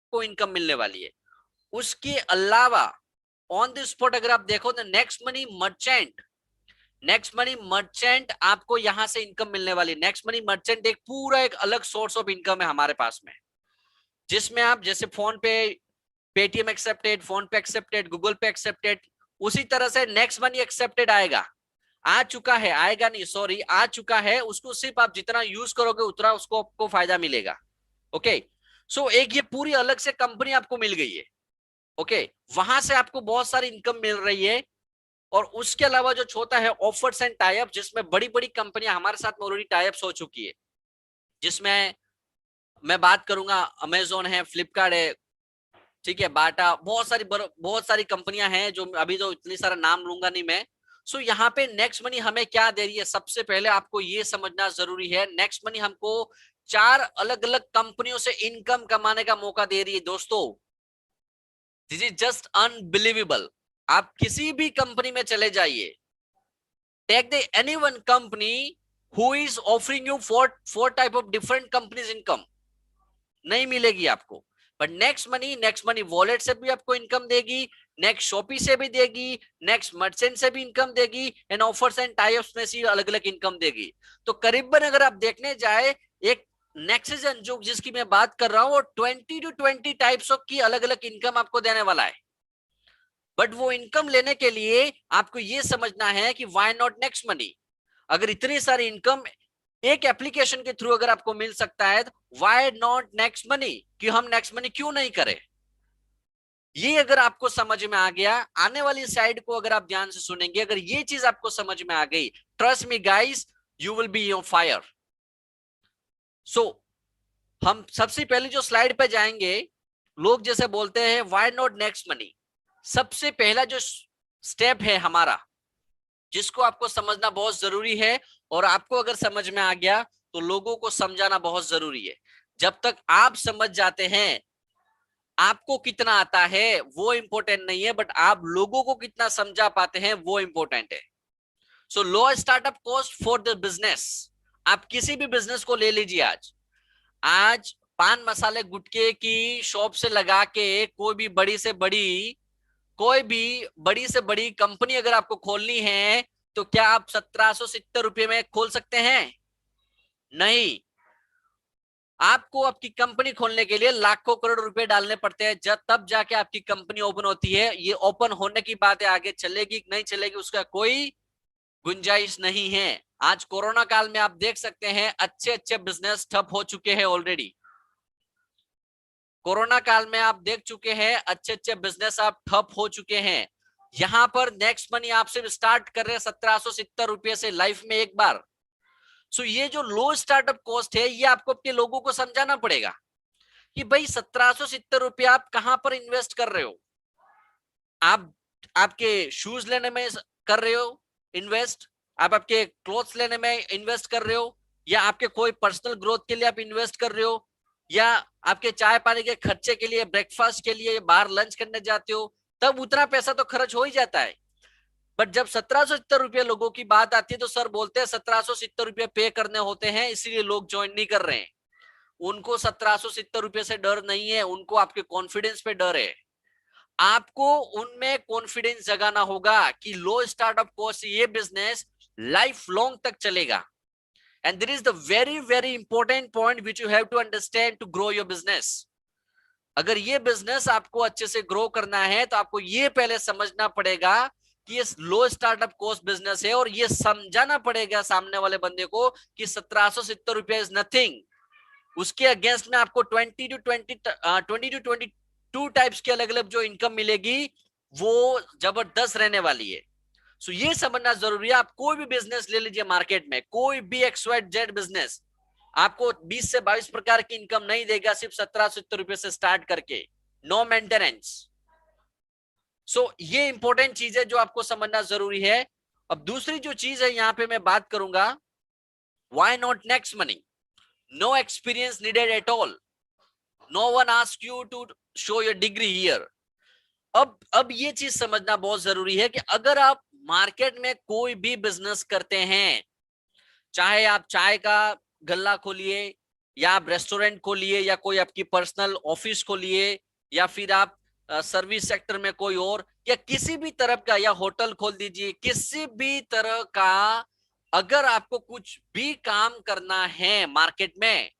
आपको इनकम मिलने वाली है। उसके अलावा ऑन द स्पॉट अगर आप देखो तो नेक्स्ट मनी मर्चेंट आपको यहां से इनकम मिलने वाली है। नेक्स्ट मनी मर्चेंट एक पूरा एक अलग सोर्स ऑफ इनकम है हमारे पास में, जिसमें आप जैसे फोन पे, पेटीएम एक्सेप्टेड, फोन पे एक्सेप्टेड, गूगल पे एक्सेप्टेड, उसी तरह से नेक्स्ट मनी एक्सेप्टेड आएगा, आ चुका है, आएगा नहीं सॉरी, आ चुका है। उसको सिर्फ आप जितना यूज करोगे उतना उसको आपको फायदा मिलेगा। ओके, सो एक ये पूरी अलग से कंपनी आपको मिल गई है। ओके, वहां से आपको बहुत सारी इनकम मिल रही है। और उसके अलावा जो छोटा है ऑफर्स एंड टाइप, जिसमें बड़ी बड़ी कंपनियां हमारे साथ में ऑलरेडी टाइप्स हो चुकी है, जिसमें मैं बात करूंगा अमेजोन है, फ्लिपकार्ट है, ठीक है, बाटा, बहुत सारी कंपनियां हैं जो अभी तो इतनी सारा नाम लूंगा नहीं मैं। सो यहाँ पे नेक्स्ट मनी हमें क्या दे रही है, सबसे पहले आपको ये समझना जरूरी है। नेक्स्ट मनी हमको 4 अलग अलग कंपनियों से इनकम कमाने का मौका दे रही है दोस्तों। This is just unbelievable. आप किसी भी कंपनी में चले जाइए, take the any one company who is offering you four type of different companies income, नहीं मिलेगी आपको। बट नेक्स्ट मनी वॉलेट से भी आपको इनकम देगी, नेक्स्ट शॉपी से भी देगी, नेक्स्ट मर्चेंट से भी इनकम देगी, एंड ऑफर्स एंड टाइप्स में से अलग अलग इनकम देगी। तो करीबन अगर आप देखने जाए, एक नेक्सिजन जो जिसकी मैं बात कर रहा हूं, वो 20 टाइप्स ऑफ की अलग अलग इनकम आपको देने वाला है। बट वो इनकम लेने के लिए आपको ये समझना है कि व्हाई नॉट नेक्स्ट मनी। अगर इतनी सारी इनकम एक एप्लीकेशन के थ्रू अगर आपको मिल सकता है, तो व्हाई नॉट नेक्स्ट मनी, कि हम नेक्स्ट मनी क्यों नहीं करें। ये अगर आपको समझ में आ गया, आने वाली साइड को अगर आप ध्यान से सुनेंगे, अगर ये चीज आपको समझ में आ गई, trust me guys, you will be on fire. So हम सबसे पहले जो स्लाइड पे जाएंगे, लोग जैसे बोलते हैं व्हाई नॉट नेक्स्ट मनी, सबसे पहला जो स्टेप है हमारा, जिसको आपको समझना बहुत जरूरी है, और आपको अगर समझ में आ गया तो लोगों को समझाना बहुत जरूरी है। जब तक आप समझ जाते हैं, आपको कितना आता है वो इंपॉर्टेंट नहीं है, बट आप लोगों को कितना समझा पाते हैं वो इंपॉर्टेंट है। So low startup cost for the business. आप किसी भी बिजनेस को ले लीजिए, आज पान मसाले गुटखे की शॉप से लगा के कोई भी बड़ी से बड़ी कंपनी अगर आपको खोलनी है, तो क्या आप 1770 रुपये में खोल सकते हैं? नहीं। आपको आपकी कंपनी खोलने के लिए लाखों करोड़ रुपए डालने पड़ते हैं, जब तब जाके आपकी कंपनी ओपन होती है। ये ओपन होने की बात है, आगे चलेगी नहीं चलेगी उसका कोई गुंजाइश नहीं है। आज कोरोना काल में आप देख सकते हैं अच्छे अच्छे बिजनेस ठप हो चुके हैं ऑलरेडी। कोरोना काल में आप देख चुके हैं अच्छे अच्छे बिजनेस आप ठप हो चुके हैं। यहां पर नेक्स्ट मनी आपसे स्टार्ट कर रहे हैं 1770 रुपये से लाइफ में एक बार। सो ये जो लो स्टार्टअप कॉस्ट है, ये आपको अपने लोगों को समझाना पड़ेगा कि भाई 1770 रुपये आप कहां पर इन्वेस्ट कर रहे हो। आप आपके शूज लेने में कर रहे हो इन्वेस्ट, आप आपके क्लोथ्स लेने में इन्वेस्ट कर रहे हो, या आपके कोई पर्सनल ग्रोथ के लिए आप इन्वेस्ट कर रहे हो, या आपके चाय पानी के खर्चे के लिए, ब्रेकफास्ट के लिए, बाहर लंच करने जाते हो, तब उतना पैसा तो खर्च हो ही जाता है। बट जब 1770 रुपये लोगों की बात आती है, तो सर बोलते हैं 1770 रुपये पे करने होते हैं, इसीलिए लोग ज्वाइन नहीं कर रहे हैं। उनको 1770 रुपये से डर नहीं है, उनको आपके कॉन्फिडेंस पे डर है। आपको उनमें कॉन्फिडेंस जगाना होगा कि लो स्टार्टअप कॉस्ट ये बिजनेस लाइफ लॉन्ग तक चलेगा। And there is the very very important point which you have to understand to grow your business. अगर ये बिजनेस आपको अच्छे से ग्रो करना है, तो आपको ये पहले समझना पड़ेगा कि ये लो स्टार्टअप कॉस्ट बिजनेस है, और ये समझाना पड़ेगा सामने वाले बंदे को कि 1770 रुपये इज नथिंग। उसके अगेंस्ट में आपको 20 to 22 टाइप्स के अलग अलग जो इनकम मिलेगी, वो जबरदस्त रहने वाली है। सो ये समझना जरूरी है। आप कोई भी बिजनेस ले लीजिए मार्केट में, कोई भी XYZ बिजनेस आपको 20 से 22 प्रकार की इनकम नहीं देगा, सिर्फ 1770 रुपये से स्टार्ट करके, नो मेंटेनेंस। सो ये इंपॉर्टेंट चीज है जो आपको समझना जरूरी है। अब दूसरी जो चीज है यहां पे मैं बात करूंगा, why not next money. No experience needed at all, no one ask you to show your degree here. अब ये चीज समझना बहुत जरूरी है कि अगर आप मार्केट में कोई भी बिजनेस करते हैं, चाहे आप चाय का गल्ला खोलिए, या आप रेस्टोरेंट खोलिए, या कोई आपकी पर्सनल ऑफिस खोलिए, या फिर आप सर्विस सेक्टर में कोई और, या किसी भी तरह का, या होटल खोल दीजिए, किसी भी तरह का अगर आपको कुछ भी काम करना है मार्केट में,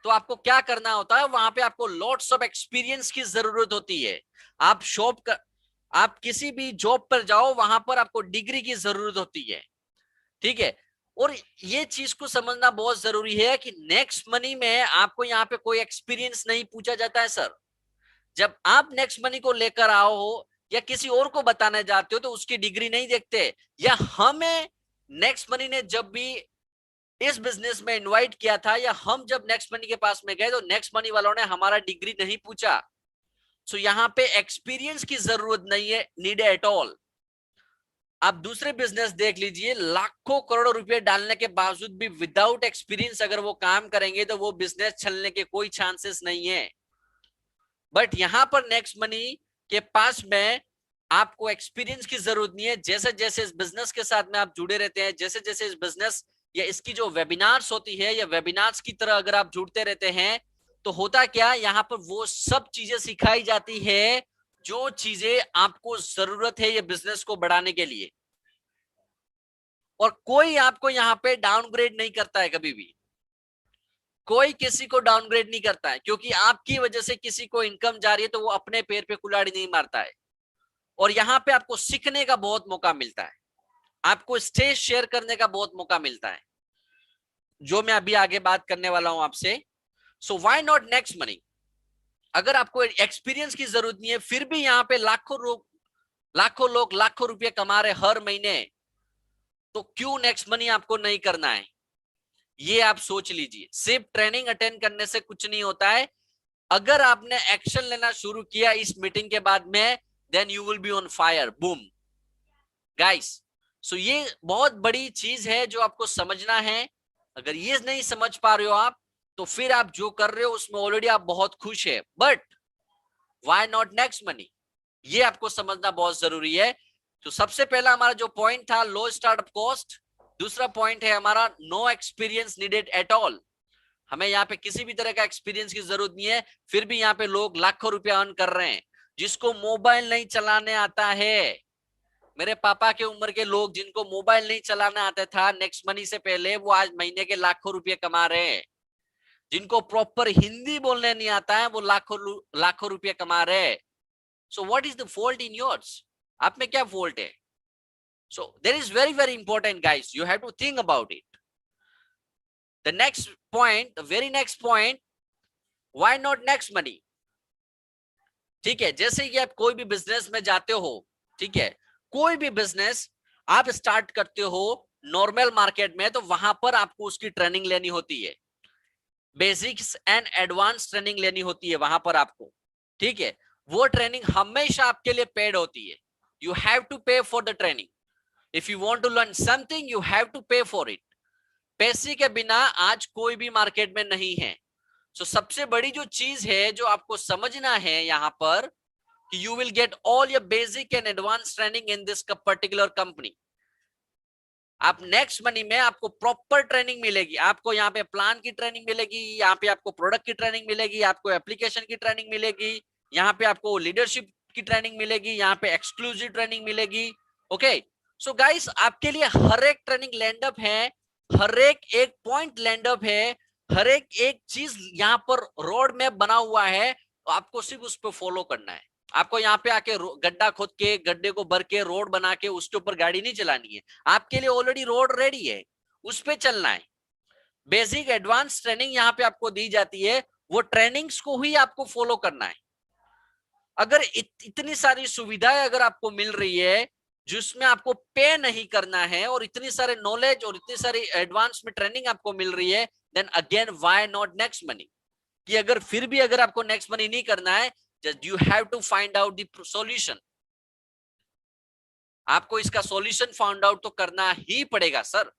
तो आपको क्या करना होता है, वहां पे आपको लॉट्स ऑफ एक्सपीरियंस की जरूरत होती है। आप आप किसी भी जॉब पर जाओ, वहां पर आपको डिग्री की जरूरत होती है, ठीक है। और ये चीज को समझना बहुत जरूरी है कि नेक्स्ट मनी में आपको यहाँ पे कोई एक्सपीरियंस नहीं पूछा जाता है सर। जब आप नेक्स्ट मनी को लेकर आओ हो या किसी और को बताने जाते हो, तो उसकी डिग्री नहीं देखते। या हमें नेक्स्ट मनी ने जब भी इस बिजनेस में इनवाइट किया था, या हम जब नेक्स्ट मनी के पास में गए, तो नेक्स्ट मनी वालों ने हमारा डिग्री नहीं पूछा। सो यहाँ पे एक्सपीरियंस की जरूरत नहीं है, नीड एट ऑल। आप दूसरे बिजनेस देख लीजिए, लाखों करोड़ों रुपए डालने के बावजूद भी विदाउट एक्सपीरियंस अगर वो काम करेंगे, तो वो बिजनेस चलने के कोई चांसेस नहीं है। बट यहां पर नेक्स्ट मनी के पास में आपको एक्सपीरियंस की जरूरत नहीं है। जैसे जैसे इस बिजनेस के साथ में आप जुड़े रहते हैं, जैसे जैसे इस बिजनेस या इसकी जो वेबिनार्स होती है, या वेबिनार्स की तरह अगर आप जुड़ते रहते हैं, तो होता क्या, यहाँ पर वो सब चीजें सिखाई जाती है जो चीजें आपको जरूरत है ये बिजनेस को बढ़ाने के लिए। और कोई आपको यहाँ पे डाउनग्रेड नहीं करता है कभी भी, कोई किसी को डाउनग्रेड नहीं करता है, क्योंकि आपकी वजह से किसी को इनकम जा रही है, तो वो अपने पैर पे कुल्हाड़ी नहीं मारता है। और यहाँ पे आपको सीखने का बहुत मौका मिलता है, आपको स्टेज शेयर करने का बहुत मौका मिलता है, जो मैं अभी आगे बात करने वाला हूं आपसे। सो व्हाई नॉट नेक्स्ट मनी? अगर आपको एक्सपीरियंस की जरूरत नहीं है, फिर भी यहाँ पे लाखों लोग लाखों रुपए कमा रहे हर महीने, तो क्यों नेक्स्ट मनी आपको नहीं करना है? ये आप सोच लीजिए। सिर्फ ट्रेनिंग अटेंड करने से कुछ नहीं होता है। अगर आपने एक्शन लेना शुरू किया इस मीटिंग के बाद में, then you will be on fire, boom guys. So ये बहुत बड़ी चीज है जो आपको समझना है। अगर ये नहीं समझ पा रहे हो आप, तो फिर आप जो कर रहे हो उसमें ऑलरेडी आप बहुत खुश है, but why not next money, ये आपको समझना बहुत जरूरी है। तो सबसे पहला हमारा जो पॉइंट था, लो स्टार्टअप कॉस्ट। दूसरा पॉइंट है हमारा, no experience needed at all. हमें यहाँ पे किसी भी तरह का एक्सपीरियंस की जरूरत नहीं है, फिर भी यहाँ पे लोग लाखों रुपया अर्न कर रहे हैं। जिसको मोबाइल नहीं चलाने आता है, मेरे पापा के उम्र के लोग जिनको मोबाइल नहीं चलाना आता था नेक्स्ट मनी से पहले, वो आज महीने के लाखों रुपए कमा रहे हैं। जिनको प्रॉपर हिंदी बोलने नहीं आता है, वो लाखों लाखों रुपए कमा रहे हैं। So what is the fault in yours? आप में क्या फॉल्ट है? So there is very very important guys, you have to think about it. The next point, the very next point, why not next money? ठीक है, जैसे कि आप कोई भी बिजनेस में जाते हो, ठीक है, कोई भी बिजनेस आप स्टार्ट करते हो नॉर्मल मार्केट में, तो वहां पर आपको उसकी ट्रेनिंग लेनी होती है, बेसिक्स एंड एडवांस ट्रेनिंग लेनी होती है वहां पर आपको, ठीक है। वो ट्रेनिंग हमेशा आपके लिए पेड होती है। You have to pay for the training. If you want to learn something, you have to pay for it. पैसे के बिना आज कोई भी मार्केट में नहीं है। सो सबसे बड़ी जो चीज है जो आपको समझना है यहाँ पर, कि you will get all your basic and advance training in this particular company. आप नेक्स्ट मनी में आपको प्रॉपर ट्रेनिंग मिलेगी। आपको यहाँ पे प्लान की ट्रेनिंग मिलेगी, यहाँ पे आपको प्रोडक्ट की ट्रेनिंग मिलेगी, आपको एप्लीकेशन की ट्रेनिंग मिलेगी, यहाँ पे आपको लीडरशिप की ट्रेनिंग मिलेगी, यहाँ पे एक्सक्लूसिव ट्रेनिंग मिलेगी। ओके, सो गाइस, आपके लिए हर एक ट्रेनिंग लैंडअप है, हर एक पॉइंट लैंडअप है, हर एक चीज यहाँ पर रोड मैप बना हुआ है। तो आपको सिर्फ उस पर फॉलो करना है। आपको यहाँ पे आके गड्ढा खोद के, गड्ढे को भर के, रोड बना के उसके ऊपर गाड़ी नहीं चलानी है। आपके लिए ऑलरेडी रोड रेडी है, उस पे चलना है। बेसिक एडवांस ट्रेनिंग यहाँ पे आपको दी जाती है, वो ट्रेनिंग्स को ही आपको फॉलो करना है। अगर इतनी सारी सुविधाएं अगर आपको मिल रही है जिसमें आपको पे नहीं करना है, और इतनी सारे नॉलेज और इतनी सारी एडवांस में ट्रेनिंग आपको मिल रही है, then again why not next money? कि अगर फिर भी अगर आपको नेक्स्ट मनी नहीं करना है, just you have to find out the solution। आपको इसका सॉल्यूशन फाउंड आउट तो करना ही पड़ेगा sir.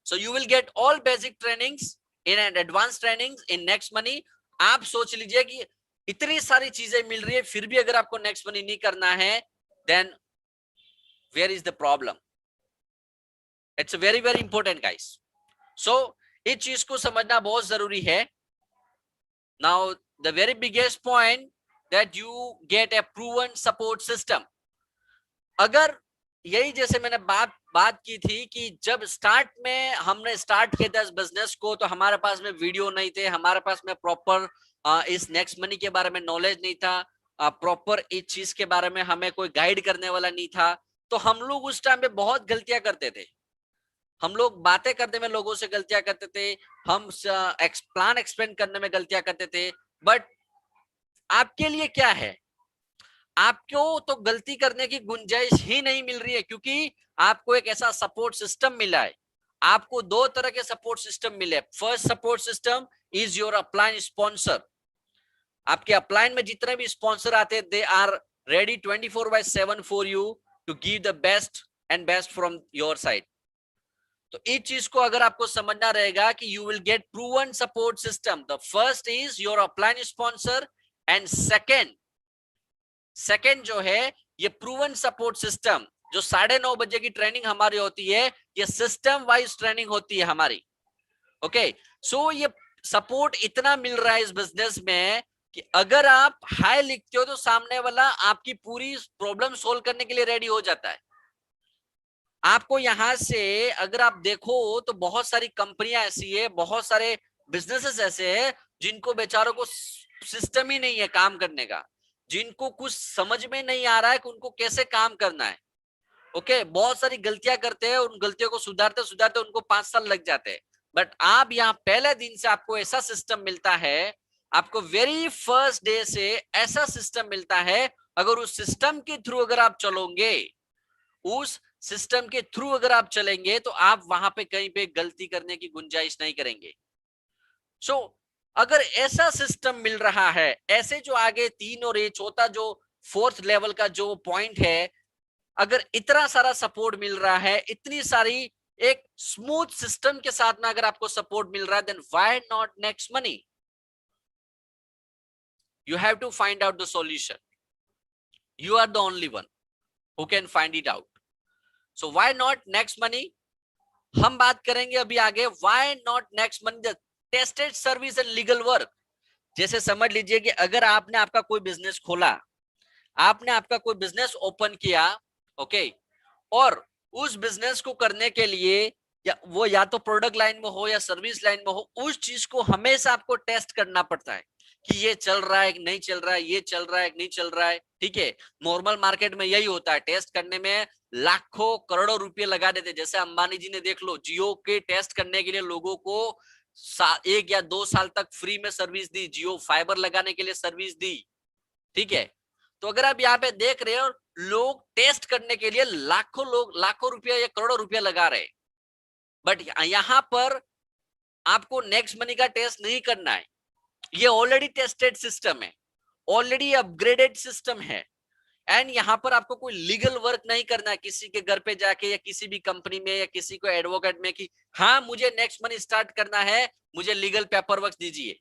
So you will get all basic trainings in and advance trainings in next money. आप सोच लीजिए कि इतनी सारी चीजें मिल रही है, फिर भी अगर आपको नेक्स्ट मनी नहीं करना है, then where is the problem? It's very very important guys. So इस चीज को समझना बहुत जरूरी है। Now the very biggest point that you get a proven support system. अगर यही जैसे मैंने बात की थी कि जब स्टार्ट में हमने स्टार्ट किया था इस बिजनेस को, तो हमारे पास में वीडियो नहीं थे, हमारे पास में प्रॉपर इस नेक्स्ट मनी के बारे में नॉलेज नहीं था, प्रॉपर इस चीज के बारे में हमें कोई गाइड करने वाला नहीं था। तो हम लोग उस टाइम पे बहुत गलतियां करते थे। हम लोग बातें करने में लोगों से गलतियां करते थे, हम प्लान एक्सप्लेन करने में गलतियां करते थे। बट आपके लिए क्या है, आपको तो गलती करने की गुंजाइश ही नहीं मिल रही है, क्योंकि आपको एक ऐसा सपोर्ट सिस्टम मिला है। आपको दो तरह के सपोर्ट सिस्टम मिले। First support system is your upline sponsor. आपके अपलाइन में जितने भी स्पॉन्सर आते हैं, they are ready 24/7 for you to give the best and best from your side. तो इस चीज को अगर आपको समझना रहेगा कि you will get proven support system. The first is your upline sponsor, and second जो है ये प्रूवन सपोर्ट सिस्टम। जो 9:30 बजे की ट्रेनिंग हमारी होती है, ये सिस्टम वाइज ट्रेनिंग होती है हमारी। ओके, सो ये सपोर्ट इतना मिल रहा है इस बिजनेस में कि अगर आप हाई लिखते हो तो सामने वाला आपकी पूरी प्रॉब्लम सोल्व करने के लिए रेडी हो जाता है। आपको यहां से अगर आप देखो तो बहुत सारी कंपनियां ऐसी है, बहुत सारे बिजनेसेस ऐसे हैं जिनको बेचारों को सिस्टम ही नहीं है काम करने का, जिनको कुछ समझ में नहीं आ रहा है कि उनको कैसे काम करना है। ओके, बहुत सारी गलतियां करते हैं, उन गलतियों को सुधारते सुधारते उनको 5 साल लग जाते हैं। बट आप यहाँ पहले दिन से आपको ऐसा सिस्टम मिलता है, आपको वेरी फर्स्ट डे से ऐसा सिस्टम मिलता है। अगर उस सिस्टम के थ्रू अगर आप चलोगे, उस सिस्टम के थ्रू अगर आप चलेंगे, तो आप वहां पे कहीं पे गलती करने की गुंजाइश नहीं करेंगे। सो अगर ऐसा सिस्टम मिल रहा है, ऐसे जो आगे 3 और ये चौथा जो फोर्थ लेवल का जो पॉइंट है, अगर इतना सारा सपोर्ट मिल रहा है, इतनी सारी एक स्मूथ सिस्टम के साथ में अगर आपको सपोर्ट मिल रहा है, then why not next money? You have to find out the solution. You are the only one who can find it out. So why not next money? हम बात करेंगे अभी आगे why not next money, the tested service and legal work. जैसे समझ लीजिए कि अगर आपने आपका कोई बिजनेस खोला, आपने आपका कोई बिजनेस ओपन किया, ओके, और उस बिजनेस को करने के लिए या तो प्रोडक्ट लाइन में हो या सर्विस लाइन में हो, उस चीज को हमेशा आपको टेस्ट करना पड़ता है कि ये चल रहा है कि नहीं चल रहा है, ये चल रहा है कि नहीं चल रहा है। ठीक है, नॉर्मल मार्केट में यही होता है, टेस्ट करने में लाखों करोड़ों रुपए लगा देते। जैसे अंबानी जी ने देख लो, जियो के टेस्ट करने के लिए लोगों को 1 या 2 साल तक फ्री में सर्विस दी, जियो फाइबर लगाने के लिए सर्विस दी। ठीक है, तो अगर आप यहाँ पे देख रहे हो, लोग टेस्ट करने के लिए लोग लाखों रुपया या करोड़ों रुपया लगा रहे हैं। बट यहां पर आपको नेक्स्ट मनी का टेस्ट नहीं करना है। ये ऑलरेडी टेस्टेड सिस्टम है, ऑलरेडी अपग्रेडेड सिस्टम है, एंड यहाँ पर आपको कोई लीगल वर्क नहीं करना है किसी के घर पे जाके या किसी भी कंपनी में या किसी को एडवोकेट में कि हाँ मुझे नेक्स्ट मनी स्टार्ट करना है, मुझे लीगल पेपर वर्क दीजिए।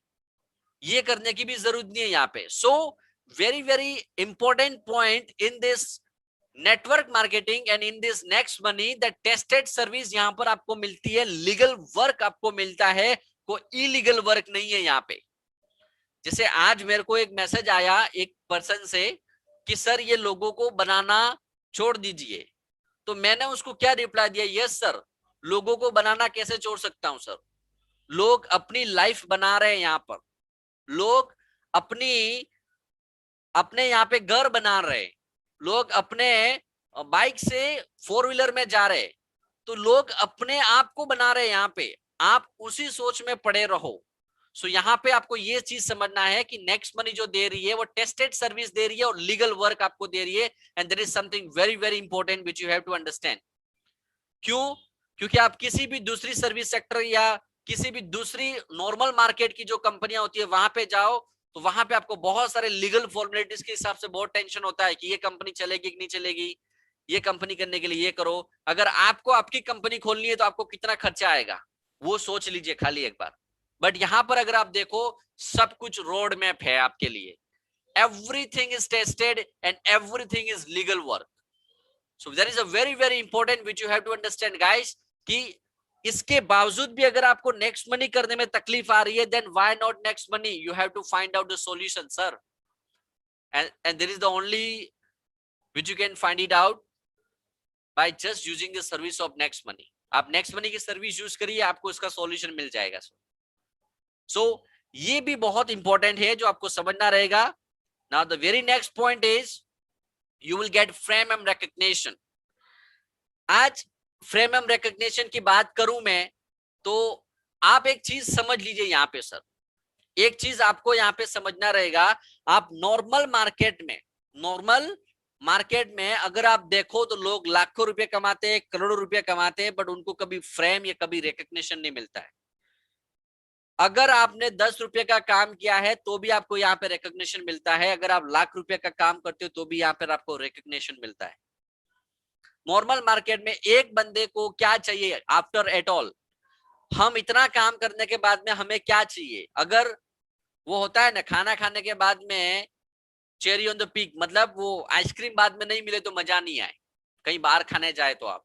ये करने की भी जरूरत नहीं है यहाँ पे। So very very important point in this network marketing and in this next money, the tested service यहाँ पर आपको मिलती है, लीगल वर्क आपको मिलता है, कोई इलीगल वर्क नहीं है यहाँ पे। जैसे आज मेरे को एक मैसेज आया एक पर्सन से कि सर ये लोगों को बनाना छोड़ दीजिए, तो मैंने उसको क्या रिप्लाई दिया, यस सर, लोगों को बनाना कैसे छोड़ सकता हूं सर? लोग अपनी लाइफ बना रहे हैं यहाँ पर, लोग अपने यहाँ पे घर बना रहे, लोग अपने बाइक से 4 व्हीलर में जा रहे, तो लोग अपने आप को बना रहे हैं यहाँ पे। आप उसी सोच में पड़े रहो। सो यहाँ पे आपको ये चीज समझना है कि नेक्स्ट मनी जो दे रही है वो टेस्टेड सर्विस दे रही है और लीगल वर्क आपको दे रही है, and there is something very very important which you have to understand. क्यों? क्योंकि आप किसी भी दूसरी सर्विस सेक्टर या किसी भी दूसरी नॉर्मल मार्केट की जो कंपनियां होती है वहां पे जाओ, तो वहां पे आपको बहुत सारे लीगल फॉर्मेलिटीज के हिसाब से बहुत टेंशन होता है कि ये कंपनी चलेगी कि नहीं चलेगी, ये कंपनी करने के लिए ये करो। अगर आपको आपकी कंपनी खोलनी है तो आपको कितना खर्चा आएगा वो सोच लीजिए खाली एक बार। बट यहां पर अगर आप देखो, सब कुछ रोड मैप है आपके लिए, everything is tested and everything is legal work. So there is a very very important which you have to understand guys कि इसके बावजूद भी अगर आपको नेक्स्ट मनी करने में तकलीफ आ रही है, then why not next money? You have to find out the solution sir, and there is the only which you can find it out by just using the service of next money. आप next money की service use करिए, आपको इसका solution मिल जाएगा। सो ये भी बहुत important है जो आपको समझना रहेगा। Now the very next point is you will gate frame and recognition. आज फ्रेम एंड रिकग्निशन की बात करूं मैं, तो आप एक चीज समझ लीजिए यहाँ पे सर, एक चीज आपको यहाँ पे समझना रहेगा। आप नॉर्मल मार्केट में अगर आप देखो तो लोग लाखों रुपए कमाते हैं, करोड़ों रुपए कमाते हैं, बट उनको कभी फ्रेम या कभी रिकग्निशन नहीं मिलता है। अगर आपने 10 रुपए का काम किया है तो भी आपको यहाँ पे रिकग्निशन मिलता है, अगर आप लाख रुपए का काम करते हो तो भी यहाँ पर आपको रिकग्निशन मिलता है। नॉर्मल मार्केट में एक बंदे को क्या चाहिए आफ्टर एट ऑल? हम इतना काम करने के बाद में हमें क्या चाहिए? अगर वो होता है ना खाना खाने के बाद में चेरी ऑन द पीक, मतलब वो आइसक्रीम बाद में नहीं मिले तो मजा नहीं आए, कहीं बाहर खाने जाए तो आप,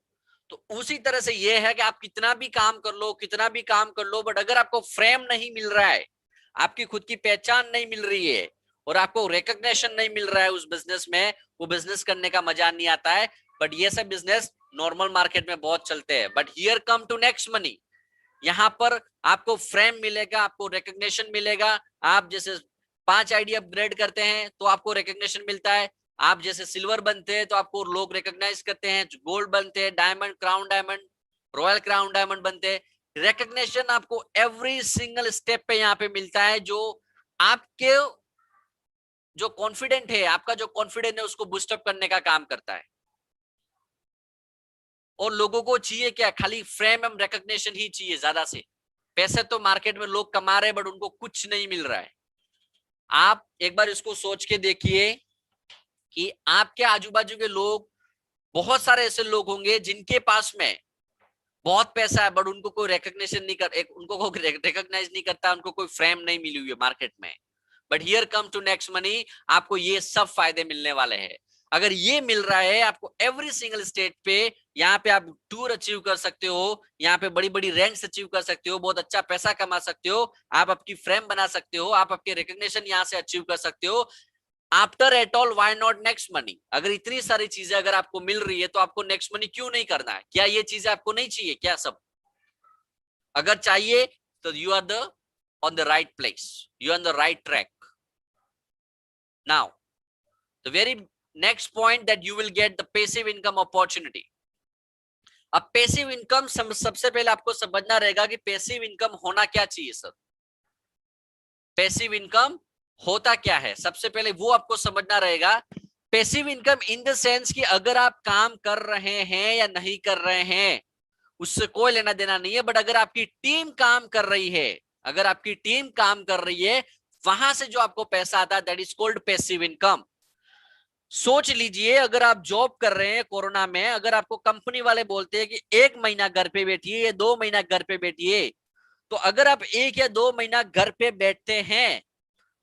तो उसी तरह से ये है कि आप कितना भी काम कर लो, बट अगर आपको फ्रेम नहीं मिल रहा है, आपकी खुद की पहचान नहीं मिल रही है और आपको रिकग्निशन नहीं मिल रहा है उस बिजनेस में, वो बिजनेस करने का मजा नहीं आता है। बट ये सब बिजनेस नॉर्मल मार्केट में बहुत चलते हैं। But here come to next money, यहाँ पर आपको फ्रेम मिलेगा, आपको रिकग्निशन मिलेगा। आप जैसे 5 आईडी अपग्रेड करते हैं तो आपको रिकग्निशन मिलता है, आप जैसे सिल्वर बनते हैं तो आपको लोग रिकॉग्नाइज करते हैं, गोल्ड बनते हैं, diamond, crown diamond, royal crown diamond बनते हैं। रिकग्निशन आपको एवरी सिंगल स्टेप पे यहाँ पे मिलता है, जो आपके जो कॉन्फिडेंट है, आपका जो कॉन्फिडेंट है उसको बूस्टअप करने का काम करता है। और लोगों को चाहिए क्या? खाली फ्रेम एंड रिकग्निशन ही चाहिए। ज्यादा से पैसे तो मार्केट में लोग कमा रहे हैं बट उनको कुछ नहीं मिल रहा है। आप एक बार इसको सोच के देखिए कि आपके आजू बाजू के लोग, बहुत सारे ऐसे लोग होंगे जिनके पास में बहुत पैसा है बट उनको कोई रिकग्निशन नहीं कर, उनको कोई रिकॉग्नाइज नहीं करता, उनको कोई फ्रेम नहीं मिली हुई है मार्केट में। But here come to next money, आपको ये सब फायदे मिलने वाले हैं। अगर ये मिल रहा है आपको एवरी सिंगल स्टेट पे, यहाँ पे आप टूर अचीव कर सकते हो, यहाँ पे बड़ी बड़ी रैंक्स अचीव कर सकते हो, बहुत अच्छा पैसा कमा सकते हो, आप आपकी फ्रेम बना सकते हो, आप आपके रिकग्निशन यहाँ से अचीव कर सकते हो। After at all why not next money? अगर इतनी सारी चीजें अगर आपको मिल रही है तो आपको नेक्स्ट मनी क्यों नहीं करना है? क्या ये चीजें आपको नहीं चाहिए क्या? सब अगर चाहिए तो you are the on the right place, you are on the right track. Now the very next point that you will get the passive income opportunity. अब पैसिव इनकम सबसे पहले आपको समझना रहेगा कि पैसिव इनकम होना क्या चाहिए सर। पैसिव इनकम होता क्या है, सबसे पहले वो आपको समझना रहेगा। Passive income in the sense कि अगर आप काम कर रहे हैं या नहीं कर रहे हैं उससे कोई लेना देना नहीं है, बट अगर आपकी टीम काम कर रही है, अगर आपकी टीम काम कर रही है, वहां से जो आपको पैसा आता है, that is called passive income. सोच लीजिए अगर आप जॉब कर रहे हैं कोरोना में, अगर आपको कंपनी वाले बोलते हैं कि 1 महीना घर पे बैठिए या 2 महीना घर पे बैठिए, तो अगर आप 1 या 2 महीना घर पे बैठते हैं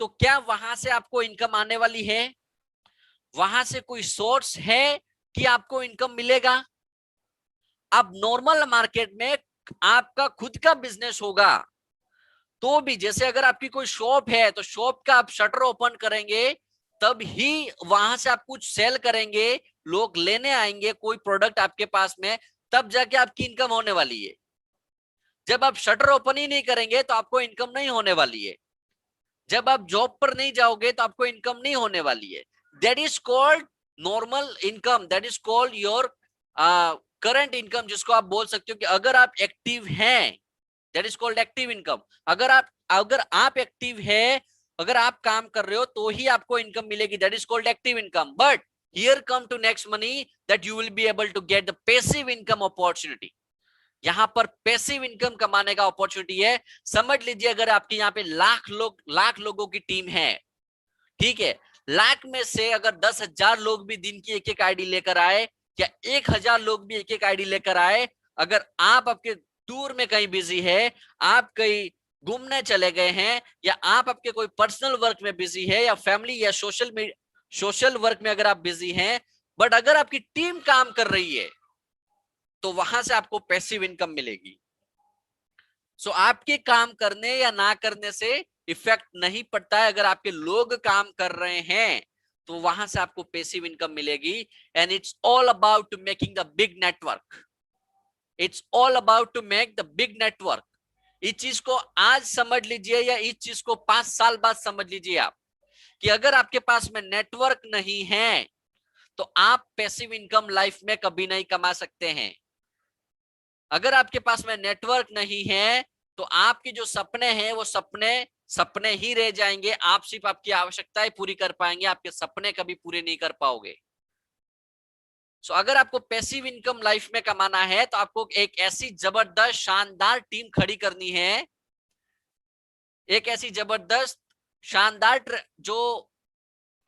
तो क्या वहां से आपको इनकम आने वाली है? वहां से कोई सोर्स है कि आपको इनकम मिलेगा? अब नॉर्मल मार्केट में आपका खुद का बिजनेस होगा तो भी, जैसे अगर आपकी कोई शॉप है तो शॉप का आप शटर ओपन करेंगे तब ही वहां से आप कुछ सेल करेंगे, लोग लेने आएंगे कोई प्रोडक्ट आपके पास में, तब जाके आपकी इनकम होने वाली है। जब आप शटर ओपन ही नहीं करेंगे तो आपको इनकम नहीं होने वाली है। जब आप जॉब पर नहीं जाओगे तो आपको इनकम नहीं होने वाली है। That is called normal income, that is called your current income, जिसको आप बोल सकते हो कि अगर आप एक्टिव हैं, that is called active income. अगर आप एक्टिव है, अगर आप काम कर रहे हो तो ही आपको इनकम मिलेगी, that is called active income. But here come to next money that you will be able to get the passive income opportunity. यहाँ पर पैसिव इनकम कमाने का अपॉर्चुनिटी है। समझ लीजिए अगर आपके यहाँ पे लाख लोगों की टीम है, ठीक है, लाख में से अगर 10,000 लोग भी दिन की एक आईडी लेकर आए या 1,000 लोग भी एक आईडी लेकर आए, अगर आप आपके टूर में कहीं बिजी है, आप कहीं घूमने चले गए हैं, या आप आपके कोई पर्सनल वर्क में बिजी है, या फैमिली या सोशल वर्क में अगर आप बिजी हैं, बट अगर आपकी टीम काम कर रही है तो वहां से आपको पैसिव इनकम मिलेगी। सो आपके काम करने या ना करने से इफेक्ट नहीं पड़ता है। अगर आपके लोग काम कर रहे हैं तो वहां से आपको पैसिव इनकम मिलेगी। And it's all about to making the big network. It's all about to make the big network. इस चीज को आज समझ लीजिए या इस चीज को 5 साल बाद समझ लीजिए आप, कि अगर आपके पास में नेटवर्क नहीं है तो आप पैसिव इनकम लाइफ में कभी नहीं कमा सकते हैं। अगर आपके पास में नेटवर्क नहीं है तो आपके जो सपने हैं वो सपने सपने ही रह जाएंगे। आप सिर्फ आपकी आवश्यकताएं पूरी कर पाएंगे, आपके सपने कभी पूरे नहीं कर पाओगे। सो अगर आपको पैसिव इनकम लाइफ में कमाना है तो आपको एक ऐसी जबरदस्त शानदार टीम खड़ी करनी है, एक ऐसी जबरदस्त शानदार जो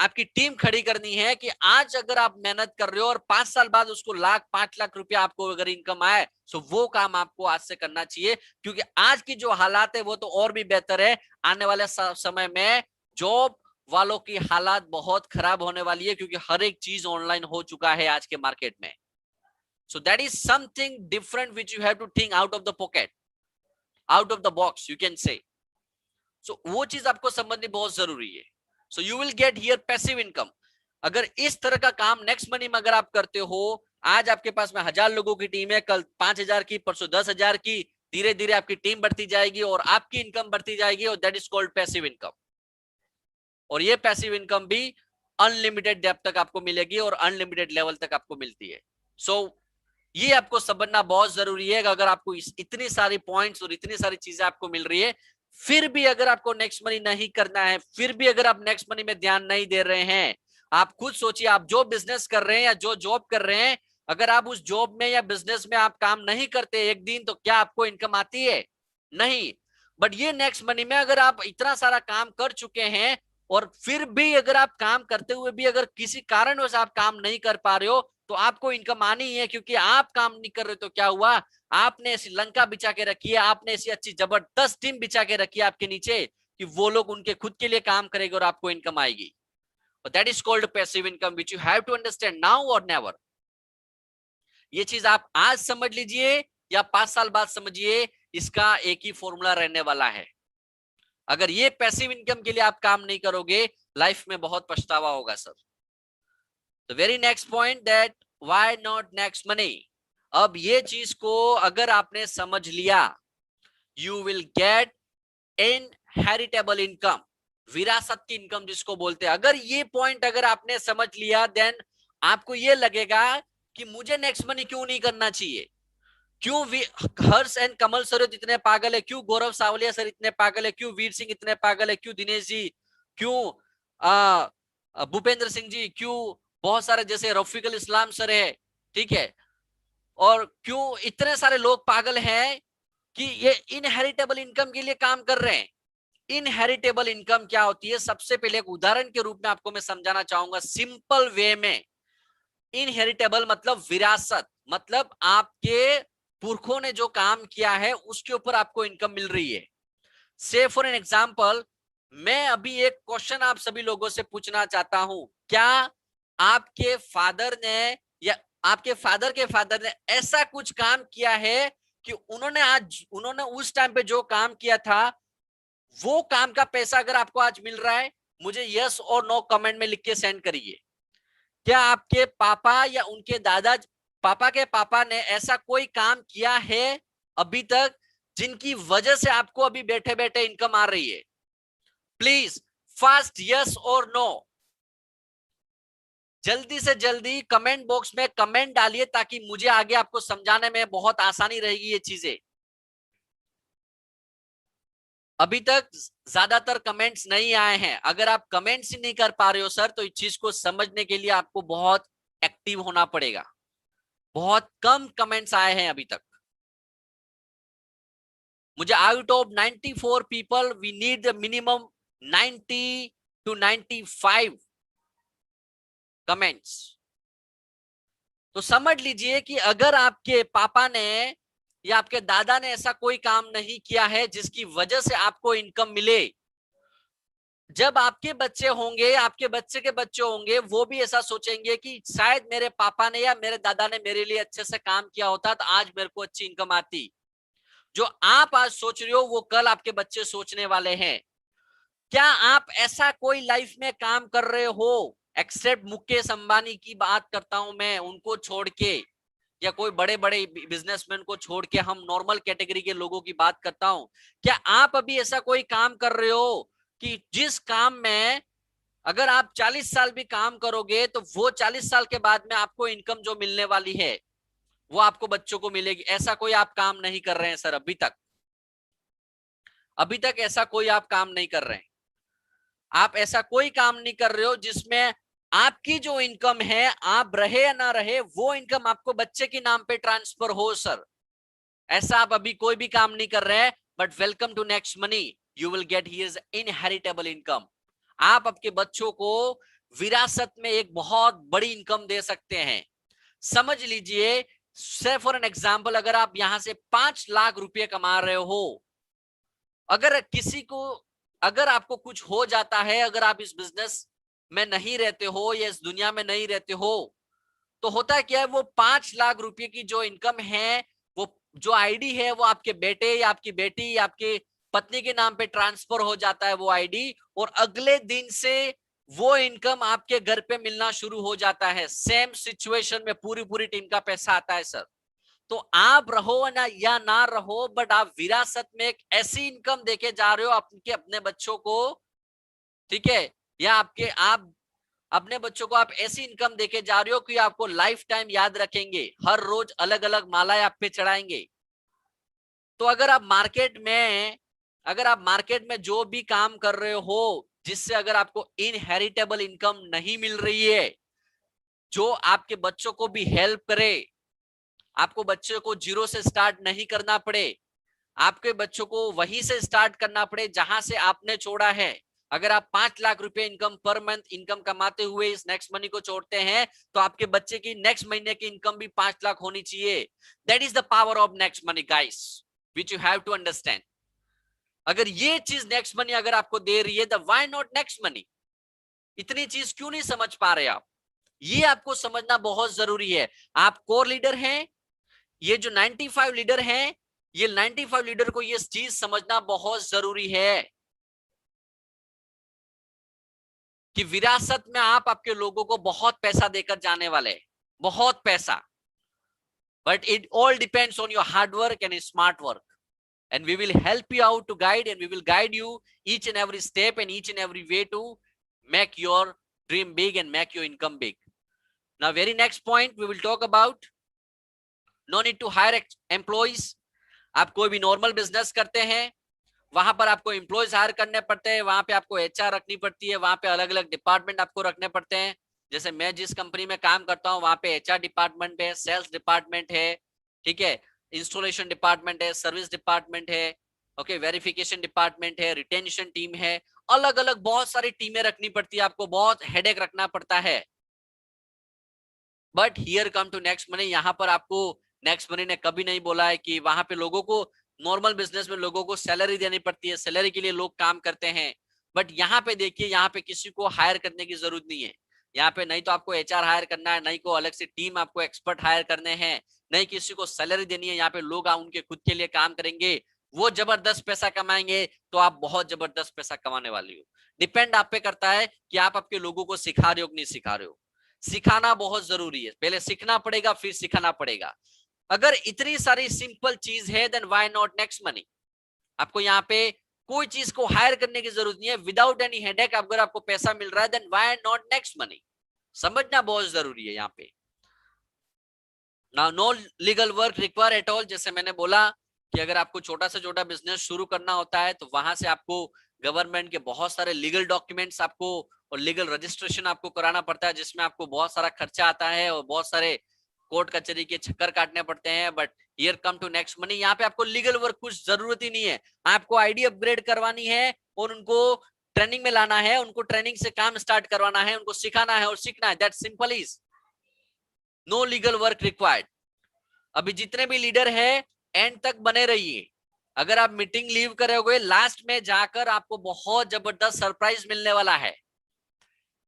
आपकी टीम खड़ी करनी है कि आज अगर आप मेहनत कर रहे हो और 5 साल बाद उसको 5 लाख रुपया आपको अगर इनकम आए, तो वो काम आपको आज से करना चाहिए। क्योंकि आज की जो हालात है वो तो और भी बेहतर है। आने वाले समय में जॉब वालों की हालात बहुत खराब होने वाली है, क्योंकि हर एक चीज ऑनलाइन हो चुका है आज के मार्केट में। So that is something different which you have to think out of the pocket, out of the box you can say. So वो चीज आपको समझनी बहुत जरूरी है। So you will get here passive income. अगर इस तरह का काम नेक्स्ट मनी में अगर आप करते हो, आज आपके पास में 1000 लोगों की टीम है, कल 5000 की, परसों 10,000 की, धीरे धीरे आपकी टीम बढ़ती जाएगी और आपकी इनकम बढ़ती जाएगी, और that is called passive income. और ये पैसिव इनकम भी अनलिमिटेड डेप्थ तक आपको मिलेगी और अनलिमिटेड लेवल तक आपको मिलती है। सो ये आपको समझना बहुत जरूरी है कि अगर आपको इतनी सारी पॉइंट्स और इतनी सारी चीजें आपको मिल रही है, फिर भी अगर आपको नेक्स्ट मनी नहीं करना है, फिर भी अगर आप नेक्स्ट मनी में ध्यान नहीं दे रहे हैं, आप खुद सोचिए, आप जो बिजनेस कर रहे हैं या जो जॉब कर रहे हैं, अगर आप उस जॉब में या बिजनेस में आप काम नहीं करते एक दिन, तो क्या आपको इनकम आती है? नहीं। बट ये नेक्स्ट मनी में अगर आप इतना सारा काम कर चुके हैं और फिर भी अगर आप काम करते हुए भी अगर किसी कारणवश आप काम नहीं कर पा रहे हो, तो आपको इनकम आनी है। क्योंकि आप काम नहीं कर रहे तो क्या हुआ, आपने ऐसी लंका बिछा के रखी है, आपने ऐसी अच्छी जबरदस्त टीम बिछा के रखी है आपके नीचे कि वो लोग उनके खुद के लिए काम करेंगे और आपको इनकम आएगी। That is called passive income which you have to understand now और नेवर। ये चीज आप आज समझ लीजिए या 5 साल बाद समझिए, इसका एक ही फॉर्मूला रहने वाला है। अगर ये पैसिव इनकम के लिए आप काम नहीं करोगे, लाइफ में बहुत पछतावा होगा sir. The very next point that why not next money. अब ये चीज को अगर आपने समझ लिया, you will gate inheritable income, विरासत की इनकम जिसको बोलते हैं। अगर ये पॉइंट अगर आपने समझ लिया, देन आपको ये लगेगा कि मुझे नेक्स्ट मनी क्यों नहीं करना चाहिए, क्यों हर्ष एंड कमल सर इतने पागल है, क्यों गौरव सावलिया सर इतने पागल है, क्यों वीर सिंह इतने पागल है, क्यों दिनेश जी, क्यों भूपेंद्र सिंह जी, क्यों बहुत सारे जैसे रफीकुल इस्लाम सर है, ठीक है, और क्यों इतने सारे लोग पागल हैं कि ये इनहेरिटेबल इनकम के लिए काम कर रहे हैं। इनहेरिटेबल इनकम क्या होती है, सबसे पहले एक उदाहरण के रूप में आपको मैं समझाना चाहूंगा सिंपल वे में। इनहेरिटेबल मतलब विरासत, मतलब आपके पुरखों ने जो काम किया है उसके ऊपर आपको इनकम मिल रही है। से फॉर एन एग्जाम्पल, मैं अभी एक क्वेश्चन आप सभी लोगों से पूछना चाहता हूं, क्या आपके फादर ने या आपके फादर के फादर ने ऐसा कुछ काम किया है कि उन्होंने उस टाइम पे जो काम किया था वो काम का पैसा अगर आपको आज मिल रहा है? मुझे यस और नो कमेंट में लिख के सेंड करिए। क्या आपके पापा या उनके दादा पापा के पापा ने ऐसा कोई काम किया है अभी तक जिनकी वजह से आपको अभी बैठे बैठे इनकम आ रही है? प्लीज फास्ट यस और नो, जल्दी से जल्दी कमेंट बॉक्स में कमेंट डालिए ताकि मुझे आगे आपको समझाने में बहुत आसानी रहेगी ये चीजें। अभी तक ज्यादातर कमेंट्स नहीं आए हैं। अगर आप कमेंट्स ही नहीं कर पा रहे हो सर, तो इस चीज को समझने के लिए आपको बहुत एक्टिव होना पड़ेगा। बहुत कम कमेंट्स आए हैं अभी तक। मुझे out of 94 people we need the minimum 90 to 95 comments. तो समझ लीजिए कि अगर आपके पापा ने या आपके दादा ने ऐसा कोई काम नहीं किया है जिसकी वजह से आपको इनकम मिले, जब आपके बच्चे होंगे, आपके बच्चे के बच्चे होंगे, वो भी ऐसा सोचेंगे कि शायद मेरे पापा ने या मेरे दादा ने मेरे लिए अच्छे से काम किया होता तो आज मेरे को अच्छी इनकम आती। जो आप आज सोच रहे हो वो कल आपके बच्चे सोचने वाले हैं। क्या आप ऐसा कोई लाइफ में काम कर रहे हो, एक्सेप्ट मुकेश अंबानी की बात करता हूं मैं, उनको छोड़ के, या कोई बड़े बड़े बिजनेसमैन को छोड़ के हम नॉर्मल कैटेगरी के लोगों की बात करता हूं, क्या आप अभी ऐसा कोई काम कर रहे हो कि जिस काम में अगर आप 40 साल भी काम करोगे तो वो 40 साल के बाद में आपको इनकम जो मिलने वाली है वो आपको बच्चों को मिलेगी? ऐसा कोई आप काम नहीं कर रहे हैं सर अभी तक। अभी तक ऐसा कोई आप काम नहीं कर रहे हैं। आप ऐसा कोई काम नहीं कर रहे हो जिसमें आपकी जो इनकम है, आप रहे या ना रहे, वो इनकम आपको बच्चे के नाम पे ट्रांसफर हो सर। ऐसा आप अभी कोई भी काम नहीं कर रहे हैं। But welcome to next money, you will get his inheritable income. आप आपके बच्चों को विरासत में एक बहुत बड़ी इनकम दे सकते हैं। समझ लीजिए, से फॉर एन एग्जाम्पल, अगर आप यहां से 5 लाख रुपए कमा रहे हो, अगर किसी को, अगर आपको कुछ हो जाता है, अगर आप इस बिजनेस में नहीं रहते हो या इस दुनिया में नहीं रहते हो, तो होता है क्या है, वो 5 लाख रुपए की जो इनकम है, वो जो आईडी है, वो आपके बेटे या आपकी बेटी या आपकी पत्नी के नाम पे ट्रांसफर हो जाता है वो आईडी, और अगले दिन से वो इनकम आपके घर पे मिलना शुरू हो जाता है। सेम सिचुएशन में पूरी पूरी टीम का पैसा आता है सर। तो आप रहो ना या ना रहो, बट आप विरासत में एक ऐसी इनकम देके जा रहे हो आपके अपने बच्चों को, ठीक है, या आपके आप अपने बच्चों को आप ऐसी इनकम देके जा रहे हो कि आपको लाइफ टाइम याद रखेंगे, हर रोज अलग अलग मालाएं आप पे चढ़ाएंगे। तो अगर आप मार्केट में जो भी काम कर रहे हो जिससे अगर आपको इनहेरिटेबल इनकम नहीं मिल रही है, जो आपके बच्चों को भी हेल्प करे, आपको बच्चों को जीरो से स्टार्ट नहीं करना पड़े, आपके बच्चों को वहीं से स्टार्ट करना पड़े जहां से आपने छोड़ा है। अगर आप 5 लाख रुपए इनकम पर मंथ इनकम कमाते हुए इस नेक्स्ट मनी को छोड़ते हैं, तो आपके बच्चे की नेक्स्ट महीने की इनकम भी 5 लाख होनी चाहिए। That is the power of next money guys, which you have to understand. अगर ये चीज नेक्स्ट मनी अगर आपको दे रही है, the why not next money? इतनी चीज क्यों नहीं समझ पा रहे आप? ये आपको समझना बहुत जरूरी है। आप कोर लीडर हैं, ये जो 95 लीडर हैं, ये 95 लीडर को ये चीज समझना बहुत जरूरी है कि विरासत में आप आपके लोगों को बहुत पैसा देकर जाने वाले, बहुत पैसा। But it all depends on your hard work and smart work, and we will help you out to guide, and we will guide you each and every step and each and every way to make your dream big and make your income big. Now very next point we will talk about, no need to hire employees. आप कोई भी normal business करते हैं, वहां पर आपको employees higher करने पड़ते हैं, वहां पे आपको एचआर रखनी पड़ती है, वहां पे अलग अलग डिपार्टमेंट आपको रखने पड़ते हैं। जैसे मैं जिस कंपनी में काम करता हूं वहां पे एचआर डिपार्टमेंट है, सेल्स डिपार्टमेंट है, ठीक है, इंस्टॉलेशन डिपार्टमेंट है, सर्विस डिपार्टमेंट है, ओके, वेरिफिकेशन डिपार्टमेंट है, रिटेंशन टीम है, अलग अलग बहुत सारी टीमें रखनी पड़ती है, आपको बहुत हेडेक रखना पड़ता है। But here come to next money, यहाँ पर आपको नेक्स्ट मनी ने कभी नहीं बोला है कि वहां पे लोगों को, नॉर्मल बिजनेस में लोगों को सैलरी देनी पड़ती है, सैलरी के लिए लोग काम करते हैं। बट यहाँ पे देखिए, यहाँ पे किसी को हायर करने की जरूरत नहीं है। यहाँ पे नहीं तो आपको एचआर हायर करना है, नहीं को अलग से टीम आपको एक्सपर्ट हायर करने हैं, नहीं किसी को सैलरी देनी है। यहाँ पे लोग उनके खुद के लिए काम करेंगे, वो जबरदस्त पैसा कमाएंगे, तो आप बहुत जबरदस्त पैसा कमाने वाली हो। डिपेंड आप पे करता है कि आप आपके लोगों को सिखा रहे हो कि नहीं सिखा रहे हो। सिखाना बहुत जरूरी है, पहले सीखना पड़ेगा फिर सिखाना पड़ेगा। अगर इतनी सारी सिंपल चीज है, then why not next money? आपको यहाँ पे कोई चीज को हायर करने की जरूरत नहीं है, विदाउट एनी हेडेक अगर आपको पैसा मिल रहा है, then why not next money? समझना बहुत जरूरी है यहाँ पे। No legal work require at all. जैसे मैंने बोला कि अगर आपको छोटा से छोटा बिजनेस शुरू करना होता है, तो वहां से आपको गवर्नमेंट के बहुत सारे लीगल डॉक्यूमेंट्स आपको और लीगल रजिस्ट्रेशन आपको कराना पड़ता है, जिसमें आपको बहुत सारा खर्चा आता है और बहुत सारे कोर्ट कचहरी के चक्कर काटने पड़ते हैं। But here come to next money, यहाँ पे आपको लीगल वर्क कुछ जरूरत ही नहीं है। आपको आईडी अपग्रेड करवानी है और उनको ट्रेनिंग में लाना है, उनको ट्रेनिंग से काम स्टार्ट करवाना है, उनको सिखाना है और सीखना है। That simple is, no legal work required. अभी जितने भी लीडर है, एंड तक बने रहिए। अगर आप मीटिंग लीव करोगे, लास्ट में जाकर आपको बहुत जबरदस्त सरप्राइज मिलने वाला है।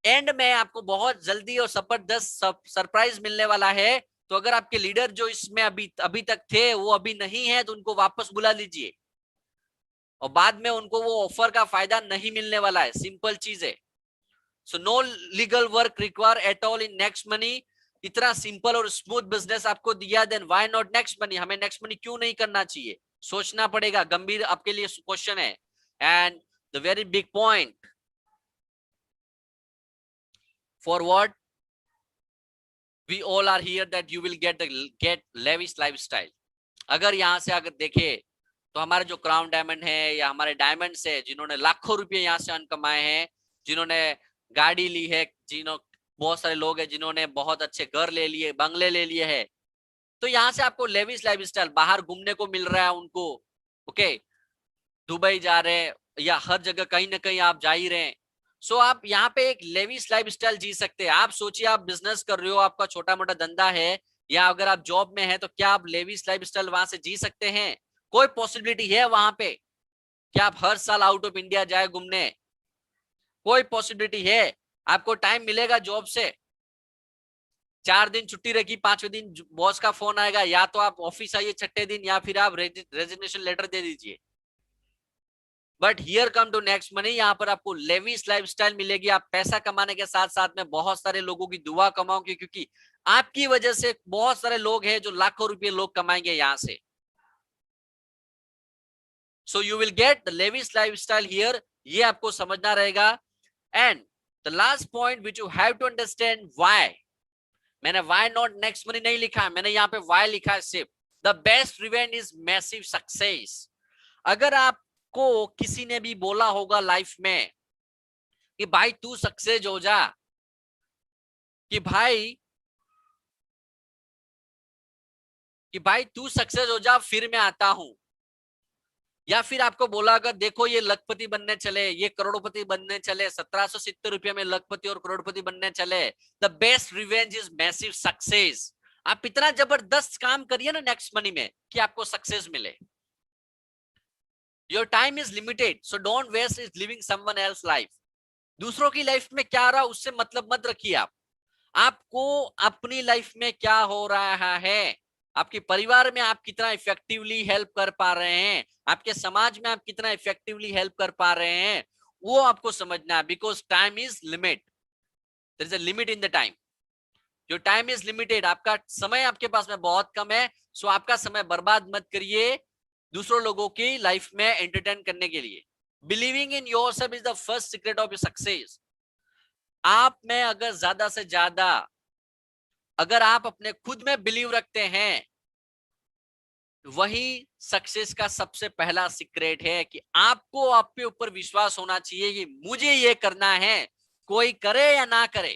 एंड में आपको बहुत जल्दी और जबरदस्त सरप्राइज मिलने वाला है, तो अगर आपके लीडर जो इसमें अभी अभी तक थे वो अभी नहीं है, तो उनको वापस बुला लीजिए, और बाद में उनको वो ऑफर का फायदा नहीं मिलने वाला है। सिंपल चीज है। So no legal work require at all in next money. इतना सिंपल और स्मूथ बिजनेस आपको दिया, then why not next money? हमें नेक्स्ट मनी क्यों नहीं करना चाहिए? सोचना पड़ेगा, गंभीर आपके लिए क्वेश्चन है। And the very big point, for what we all are here, that you will get lavish lifestyle. अगर यहां से अगर देखे तो हमारे जो क्राउन डायमंड है या हमारे डायमंड्स है, जिन्होंने लाखों रुपए यहाँ से अर्न कमाए हैं, जिन्होंने गाड़ी ली है, बहुत सारे लोग हैं जिन्होंने बहुत अच्छे घर ले लिए, बंगले ले लिए हैं, तो यहाँ से आपको लेविश लाइफस्टाइल बाहर घूमने को मिल रहा है उनको। ओके, दुबई जा रहे हैं या हर जगह कहीं ना कहीं आप जा ही रहे हैं। सो आप यहाँ पे एक लेविश लाइफस्टाइल जी सकते हैं। आप सोचिए, आप बिजनेस कर रहे हो, आपका छोटा मोटा धंधा है, या अगर आप जॉब में है, तो क्या आप लेविश लाइफस्टाइल वहां से जी सकते हैं? कोई पॉसिबिलिटी है वहां पे? क्या आप हर साल आउट ऑफ इंडिया जाए घूमने? कोई पॉसिबिलिटी है? आपको टाइम मिलेगा जॉब से? 4 दिन छुट्टी रखी, 5वें दिन बॉस का फोन आएगा, या तो आप ऑफिस आइए छठे दिन, या फिर आप रेजिग्नेशन लेटर दे दीजिए। But here come to next money, यहाँ पर आपको लेविश लाइफस्टाइल मिलेगी। आप पैसा कमाने के साथ साथ में बहुत सारे लोगों की दुआ कमाओगे, क्योंकि आपकी वजह से बहुत सारे लोग हैं जो लाखों रुपए लोग कमाएंगे यहां से। So you will get the lavish lifestyle here, ये आपको समझना रहेगा। And the last point which you have to understand, why. मैंने व्हाई नॉट नेक्स्ट मनी नहीं लिखा है, मैंने यहाँ पे व्हाई लिखा है सिर्फ। The best revenge is massive success. अगर आपको किसी ने भी बोला होगा लाइफ में कि भाई तू सक्सेस हो जा, कि भाई तू सक्सेस हो जा फिर मैं आता हूं, या फिर आपको बोला अगर देखो ये लखपति बनने चले, ये करोड़पति बनने चले, 1770 रुपये में लखपति और करोड़पति बनने चले, the best revenge is massive success. आप इतना जबरदस्त काम करिए ना नेक्स्ट मनी में कि आपको सक्सेस मिले। Your time is limited, so don't waste is living someone else life. दूसरों की लाइफ में क्या रहा उससे मतलब मत रखिए। आपको अपनी लाइफ में क्या हो रहा है, आपके परिवार में आप कितना इफेक्टिवली हेल्प कर पा रहे हैं, आपके समाज में आप कितना इफेक्टिवली हेल्प कर पा रहे हैं, वो आपको समझना है। Because time is limit, there is a limit in the time. जो टाइम इज लिमिटेड, आपका समय आपके पास में बहुत कम है। सो आपका समय बर्बाद मत करिए दूसरों लोगों की लाइफ में एंटरटेन करने के लिए। Believing in yourself is the first secret of your success. आप में अगर ज्यादा से ज्यादा, अगर आप अपने खुद में बिलीव रखते हैं, वही सक्सेस का सबसे पहला सीक्रेट है। कि आपको आप पे ऊपर विश्वास होना चाहिए कि मुझे ये करना है, कोई करे या ना करे।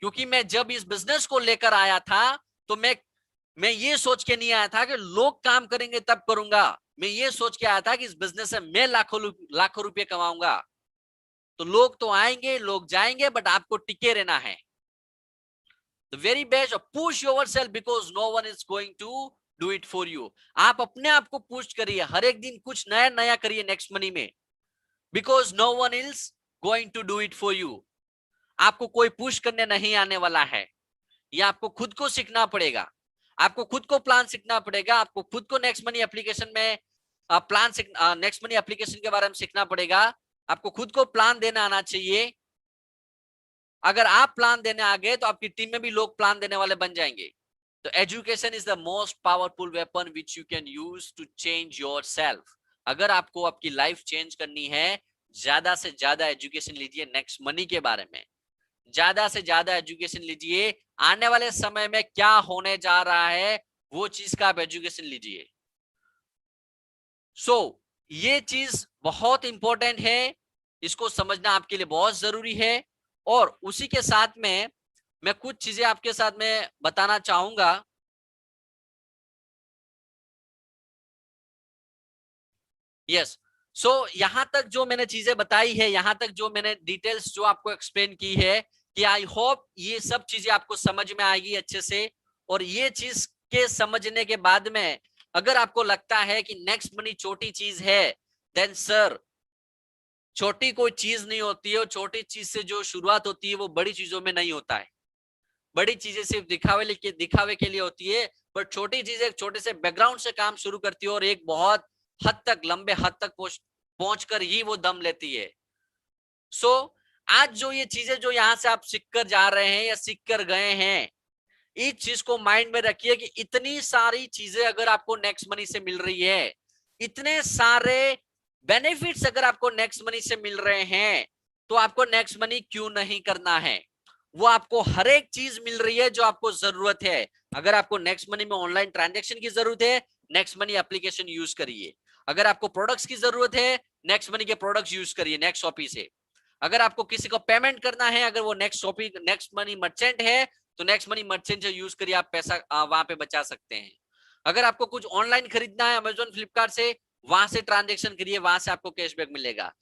क्योंकि मैं जब इस बिजनेस को लेकर आया था, तो मैं ये सोच के नहीं आया था कि लोग काम करेंगे तब करूंगा। मैं ये सोच के आया था कि इस बिजनेस से मैं लाखों रुपए कमाऊंगा। तो लोग तो आएंगे, लोग जाएंगे, बट आपको टिके रहना है। The very best, push yourself because no one is going to do it for you. आप अपने आप को पुश करिए, हर एक दिन कुछ नया नया करिए नेक्स्ट मनी में, because no one is going to do it for you. आपको कोई पुश करने नहीं आने वाला है। ये आपको खुद को सीखना पड़ेगा, आपको खुद को प्लान सीखना पड़ेगा, आपको खुद को नेक्स्ट मनी एप्लीकेशन में प्लान नेक्स्ट मनी एप्लीकेशन के बारे में सीखना पड़ेगा। आपको खुद को प्लान देना आना चाहिए। अगर आप प्लान देने आ गए तो आपकी टीम में भी लोग प्लान देने वाले बन जाएंगे। तो education is the most powerful weapon which you can use to change yourself. अगर आपको आपकी लाइफ चेंज करनी है, ज्यादा से ज्यादा एजुकेशन लीजिए नेक्स्ट मनी के बारे में। ज्यादा से ज्यादा एजुकेशन लीजिए, आने वाले समय में क्या होने जा रहा है वो चीज का आप एजुकेशन लीजिए। सो ये चीज बहुत इंपॉर्टेंट है, इसको समझना आपके लिए बहुत जरूरी है। और उसी के साथ में मैं कुछ चीजें आपके साथ में बताना चाहूंगा। यस, सो यहां तक जो मैंने चीजें बताई है, यहां तक जो मैंने डिटेल्स जो आपको एक्सप्लेन की है, कि आई होप ये सब चीजें आपको समझ में आएगी अच्छे से। और ये चीज के समझने के बाद में अगर आपको लगता है कि नेक्स्ट मनी छोटी चीज है, देन सर, छोटी कोई चीज नहीं होती है। और छोटी चीज से जो शुरुआत होती है वो बड़ी चीजों में नहीं होता है। बड़ी चीजें सिर्फ दिखावे के लिए होती है, बट छोटी चीजें छोटे से बैकग्राउंड से काम शुरू करती है और एक बहुत हद तक, लंबे हद तक पहुंचकर ही वो दम लेती है। सो आज जो ये चीजें जो यहाँ से आप सीख कर जा रहे हैं या सीख कर गए हैं, इस चीज को माइंड में रखिए कि इतनी सारी चीजें अगर आपको नेक्स्ट मनी से मिल रही है, इतने सारे बेनिफिट्स अगर आपको नेक्स्ट मनी से मिल रहे हैं, तो आपको नेक्स्ट मनी क्यों नहीं करना है। वो आपको हर एक चीज मिल रही है जो आपको जरूरत है। अगर आपको नेक्स्ट मनी में ऑनलाइन ट्रांजेक्शन की जरूरत है, नेक्स्ट मनी एप्लीकेशन यूज करिए। अगर आपको प्रोडक्ट्स की जरूरत है, नेक्स्ट मनी के प्रोडक्ट्स यूज करिए नेक्स्ट शॉपी से। अगर आपको किसी को पेमेंट करना है, अगर वो नेक्स्ट मनी मर्चेंट है, तो नेक्स्ट मनी मर्चेंट से यूज करिए, आप पैसा वहां पे बचा सकते हैं। अगर आपको कुछ ऑनलाइन खरीदना है अमेजोन फ्लिपकार्ट से, वहां से ट्रांजेक्शन करिए, वहां से आपको कैशबैक मिलेगा।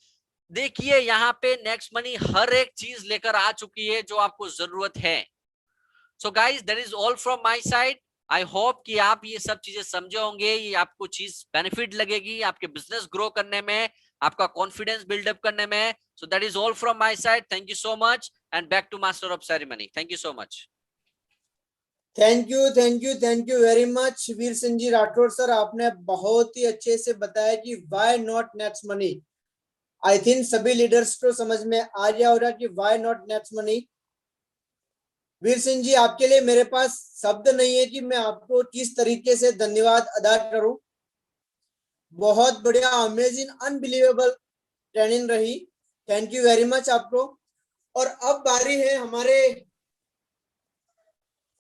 देखिए यहाँ पे नेक्स्ट मनी हर एक चीज लेकर आ चुकी है जो आपको जरूरत है। So guys, that is all from my side. I hope कि आप ये सब चीजें समझे होंगे, ये आपको चीज बेनिफिट लगेगी आपके बिजनेस ग्रो करने में, आपका कॉन्फिडेंस बिल्डअप करने में। So that is all from my side. Thank you so much and back to master of ceremony. Thank you so much. Thank you very much Veer Singh ji Rathore sir, आपने बहुत ही अच्छे से बताया कि why not next money. I think सभी leaders को समझ में आ गया होगा कि why not next money. Veer Singh ji, आपके लिए मेरे पास शब्द नहीं है कि मैं आपको किस तरीके से धन्यवाद अदा करूं। बहुत बढ़िया, अमेजिंग, अनबिलीवेबल ट्रेनिंग रही। थैंक यू वेरी मच आपको। और अब बारी है हमारे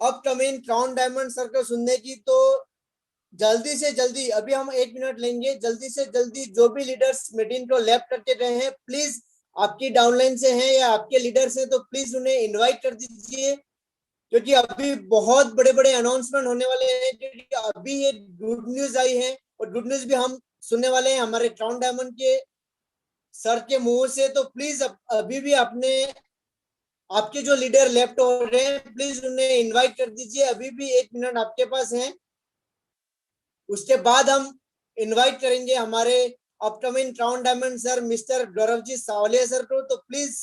अपकमिंग क्राउन डायमंड सर को सुनने की। तो जल्दी से जल्दी, अभी हम 1 मिनट लेंगे, जल्दी से जल्दी जो भी लीडर्स मीटिंग को लेफ्ट करके गए हैं, प्लीज आपकी डाउनलाइन से हैं या आपके लीडर्स हैं तो प्लीज उन्हें इनवाइट कर दीजिए, क्योंकि अभी बहुत बड़े बड़े अनाउंसमेंट होने वाले हैं। क्योंकि अभी ये गुड न्यूज आई है और गुड न्यूज भी हम सुनने वाले हैं हमारे क्राउन डायमंड के सर के मुंह से। तो प्लीज अभी भी अपने आपके जो लीडर लेफ्ट हो रहे हैं, प्लीज उन्हें इनवाइट कर दीजिए। अभी भी 1 मिनट आपके पास है। उसके बाद हम इनवाइट करेंगे हमारे upcoming crown diamond sir mister Gaurav ji Savaliya sir को। तो प्लीज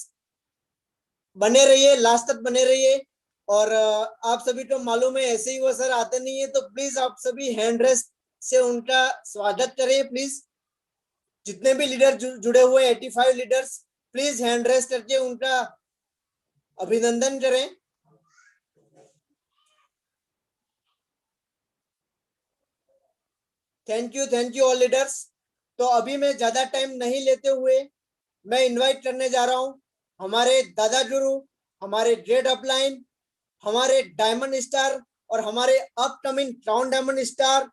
बने रहिए, लास्ट तक बने रहिए। और आप सभी को मालूम है ऐसे ही वो सर आते नहीं है, तो प्लीज आप सभी हैंड रेस से उनका स्वागत करें। प्लीज जितने भी लीडर जुड़े हुए 85 लीडर्स, प्लीज हैंड रेस करके उनका अभिनंदन करें। Thank you all leaders. तो अभी मैं ज्यादा टाइम नहीं लेते हुए मैं इनवाइट करने जा रहा हूं हमारे दादा गुरु, हमारे ग्रेट अपलाइन, हमारे डायमंड स्टार और हमारे upcoming crown diamond star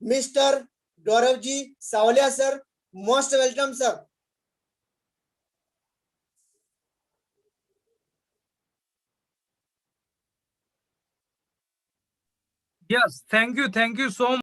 mister Gaurav ji Savaliya sir. Most welcome sir. Yes, thank you so much.